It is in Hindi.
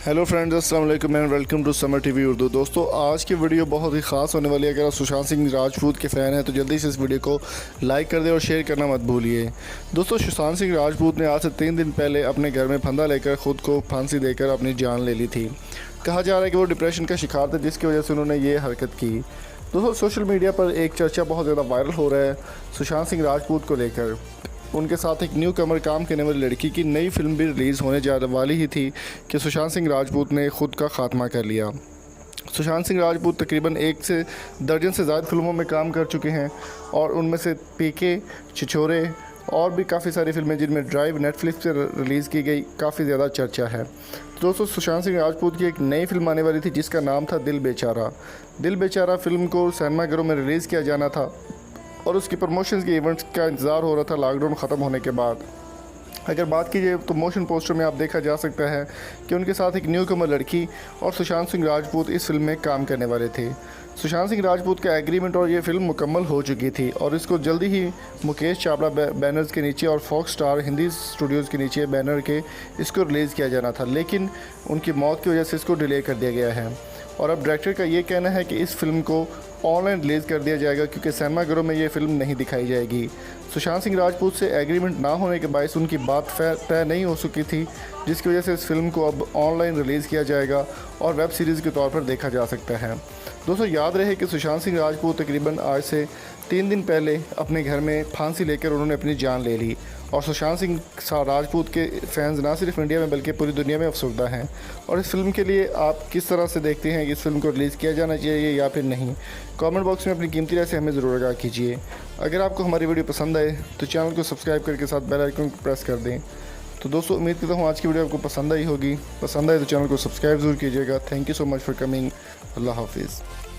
हेलो फ्रेंड्स, अस्सलाम वालेकुम and welcome to Samar TV Urdu. दोस्तों, आज की वीडियो बहुत ही ख़ास होने वाली है। अगर आप सुशांत सिंह राजपूत के फ़ैन हैं तो जल्दी से इस वीडियो को लाइक कर दें और शेयर करना मत भूलिए। दोस्तों, सुशांत सिंह राजपूत ने आज से 3 दिन पहले अपने घर में फंदा लेकर ख़ुद को फांसी देकर अपनी जान ले ली थी। कहा जा रहा है कि वो डिप्रेशन का शिकार थे, जिसकी वजह से उन्होंने ये हरकत की। दोस्तों, सोशल मीडिया पर एक चर्चा बहुत ज़्यादा वायरल हो रहा है सुशांत सिंह राजपूत को लेकर। उनके साथ एक न्यू कमर काम करने वाली लड़की की नई फिल्म भी रिलीज़ होने जा वाली ही थी कि सुशांत सिंह राजपूत ने ख़ुद का खात्मा कर लिया। सुशांत सिंह राजपूत तकरीबन 1 से दर्जन से ज़्यादा फिल्मों में काम कर चुके हैं और उनमें से पीके, छिछोरे और भी काफ़ी सारी फिल्में जिनमें ड्राइव नेटफ्लिक्स पर रिलीज़ की गई काफ़ी ज़्यादा चर्चा है। दोस्तों, सुशांत सिंह राजपूत की एक नई फिल्म आने वाली थी जिसका नाम था दिल बेचारा। दिल बेचारा फिल्म को सिनेमाघरों में रिलीज़ किया जाना था और उसकी प्रमोशंस के इवेंट्स का इंतज़ार हो रहा था लॉकडाउन ख़त्म होने के बाद। अगर बात कीजिए तो मोशन पोस्टर में आप देखा जा सकता है कि उनके साथ एक न्यू कमर लड़की और सुशांत सिंह राजपूत इस फिल्म में काम करने वाले थे। सुशांत सिंह राजपूत का एग्रीमेंट और ये फिल्म मुकम्मल हो चुकी थी और इसको जल्दी ही मुकेश चावला बैनर्स के नीचे और फॉक्स स्टार हिंदी स्टूडियोज़ के नीचे बैनर के इसको रिलीज़ किया जाना था, लेकिन उनकी मौत की वजह से इसको डिले कर दिया गया है। और अब डायरेक्टर का ये कहना है कि इस फिल्म को ऑनलाइन रिलीज़ कर दिया जाएगा क्योंकि सिनेमाघरों में ये फिल्म नहीं दिखाई जाएगी। सुशांत सिंह राजपूत से एग्रीमेंट ना होने के बायस उनकी बात तय नहीं हो सकी थी, जिसकी वजह से इस फिल्म को अब ऑनलाइन रिलीज़ किया जाएगा और वेब सीरीज़ के तौर पर देखा जा सकता है। दोस्तों, याद रहे कि सुशांत सिंह राजपूत तकरीबन आज से 3 दिन पहले अपने घर में फांसी लेकर उन्होंने अपनी जान ले ली और सुशांत सिंह राजपूत के फैंस ना सिर्फ इंडिया में बल्कि पूरी दुनिया में अफसरदा हैं। और इस फिल्म के लिए आप किस तरह से देखते हैं कि इस फिल्म को रिलीज़ किया जाना चाहिए या फिर नहीं? कमेंट बॉक्स में अपनी कीमती राय से हमें ज़रूर आगाह कीजिए। अगर आपको हमारी वीडियो पसंद आए तो चैनल को सब्सक्राइब करके साथ बेल आइकन को प्रेस कर दें। तो दोस्तों, उम्मीद करता हूँ आज की वीडियो आपको पसंद आई होगी। पसंद आए तो चैनल को सब्सक्राइब ज़रूर कीजिएगा। Thank you so much for coming. अल्लाह हाफिज़।